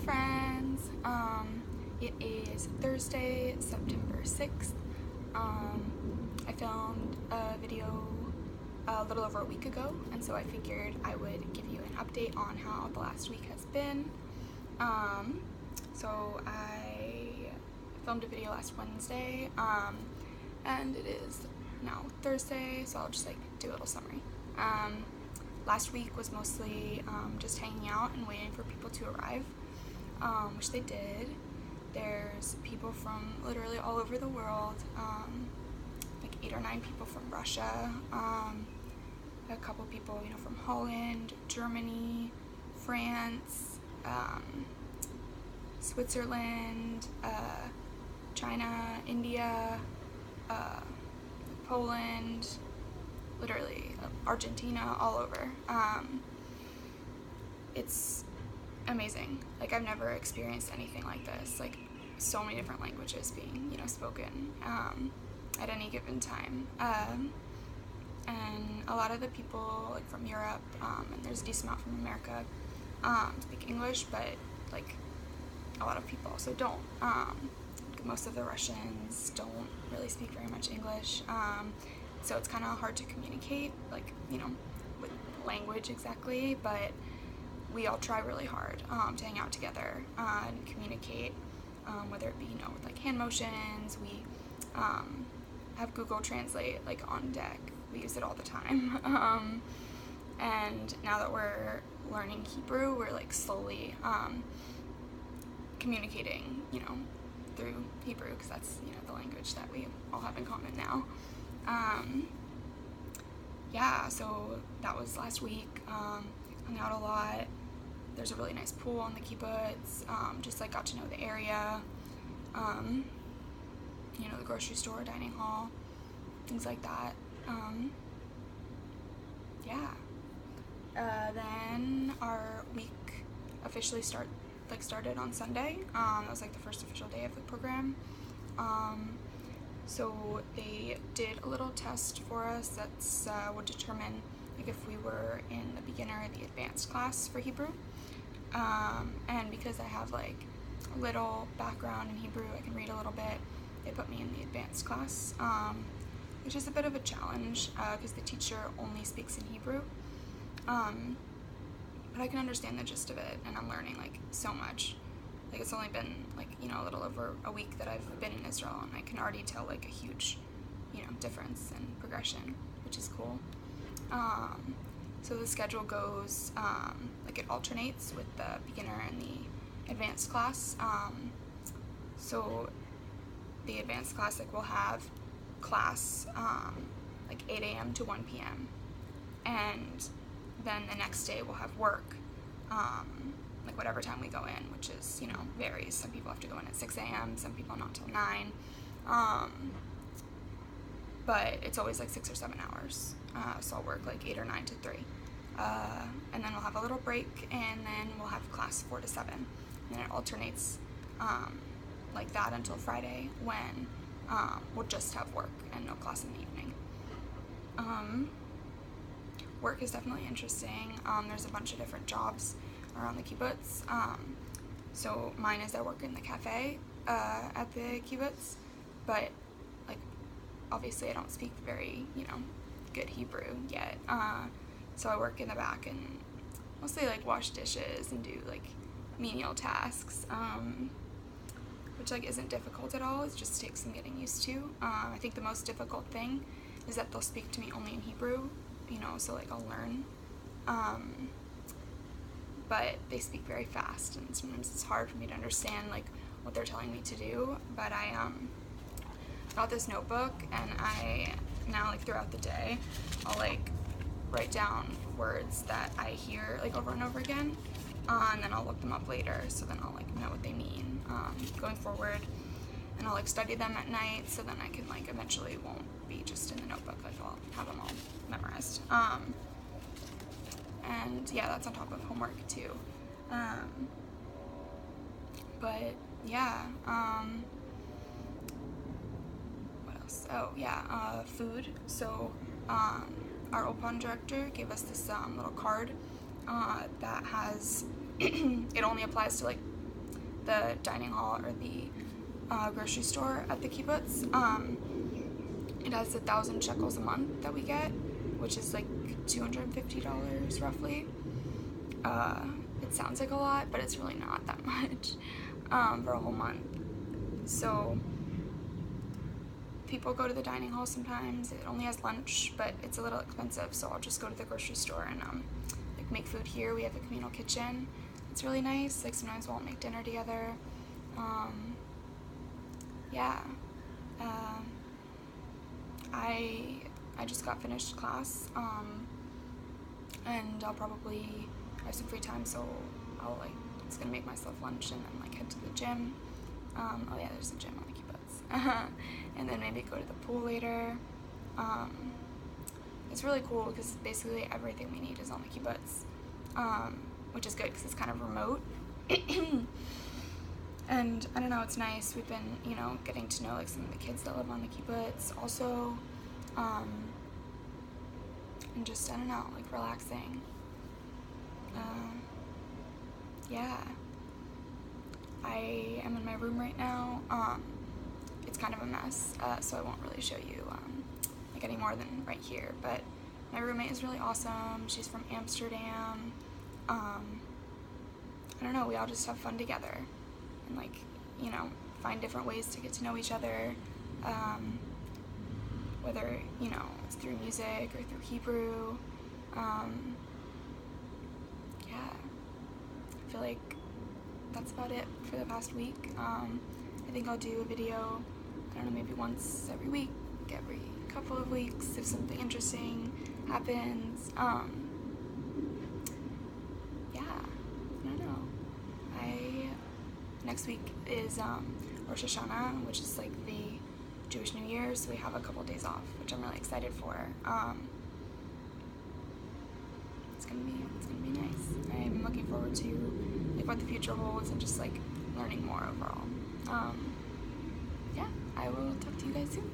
friends. It is Thursday, September 6th. I filmed a video a little over a week ago, and so I figured I would give you an update on how the last week has been. So I filmed a video last Wednesday, and it is now Thursday, so I'll just do a little summary. Last week was mostly just hanging out and waiting for people to arrive, which they did. There's people from literally all over the world, like 8 or 9 people from Russia, a couple people, from Holland, Germany, France, Switzerland, China, India, Poland, literally Argentina, all over. It's amazing. I've never experienced anything like this. So many different languages being, spoken at any given time. And a lot of the people from Europe, and there's a decent amount from America, speak English, but a lot of people also don't. Most of the Russians don't really speak very much English, so it's kind of hard to communicate, with language exactly, but we all try really hard to hang out together and communicate, whether it be, with hand motions. We have Google Translate on deck. We use it all the time. And now that we're learning Hebrew, we're slowly communicating, through Hebrew, because that's, the language that we all have in common now. Yeah, so that was last week. Hung out a lot. There's a really nice pool on the kibbutz. Just got to know the area. The grocery store, dining hall, things like that. Yeah. Then our week officially started on Sunday. That was the first official day of the program. So they did a little test for us that's would determine if we were in the beginner or the advanced class for Hebrew. And because I have a little background in Hebrew, I can read a little bit, they put me in the advanced class, which is a bit of a challenge because the teacher only speaks in Hebrew. But I can understand the gist of it, and I'm learning so much. It's only been a little over a week that I've been in Israel, and I can already tell a huge difference and progression, which is cool. So the schedule goes it alternates with the beginner and the advanced class. So the advanced class will have class 8 a.m. to 1 p.m. and then the next day we'll have work, whatever time we go in, which is, varies. Some people have to go in at 6 a.m., some people not till 9, but it's always 6 or 7 hours, so I'll work 8 or 9 to 3, and then we'll have a little break, and then we'll have class 4 to 7, and then it alternates like that until Friday, when we'll just have work and no class in the evening. Work is definitely interesting. There's a bunch of different jobs around the kibbutz. So mine is I work in the cafe at the kibbutz, but obviously I don't speak very good Hebrew yet. So I work in the back and mostly wash dishes and do menial tasks, which isn't difficult at all. It just takes some getting used to. I think the most difficult thing is that they'll speak to me only in Hebrew. So I'll learn, but they speak very fast, and sometimes it's hard for me to understand what they're telling me to do. But I got this notebook, and I now throughout the day I'll write down words that I hear over and over again, and then I'll look them up later, so then I'll know what they mean going forward, and I'll study them at night, so then I can eventually won't be just in the notebook, I'll have them all memorized. And yeah, that's on top of homework too. But yeah, what else? Oh yeah, food. So our Ulpan director gave us this little card that has it only applies to the dining hall or the grocery store at the kibbutz. It has 1,000 shekels a month that we get, which is like $250 roughly. It sounds like a lot, but it's really not that much for a whole month. So people go to the dining hall sometimes. It only has lunch, but it's a little expensive, so I'll just go to the grocery store and like make food here. We have a communal kitchen. It's really nice. Like sometimes we'll make dinner together. Yeah. I just got finished class, and I'll probably have some free time, so I'll it's gonna make myself lunch and then head to the gym. Oh yeah, there's a gym on the kibbutz. And then maybe go to the pool later. It's really cool because basically everything we need is on the kibbutz, which is good because it's kind of remote. And I don't know, it's nice. We've been, getting to know some of the kids that live on the kibbutz also, and just, I don't know, relaxing. Yeah. I am in my room right now. It's kind of a mess, so I won't really show you any more than right here, but my roommate is really awesome. She's from Amsterdam. I don't know, we all just have fun together and find different ways to get to know each other, whether it's through music or through Hebrew. Yeah, I feel like that's about it for the past week. I think I'll do a video, I don't know, maybe once every week, every couple of weeks if something interesting happens. Yeah, I don't know. Next week is Rosh Hashana, which is the Jewish New Year, so we have a couple days off, which I'm really excited for. It's gonna be nice. I'm looking forward to what the future holds and just learning more overall. Yeah, I will talk to you guys soon.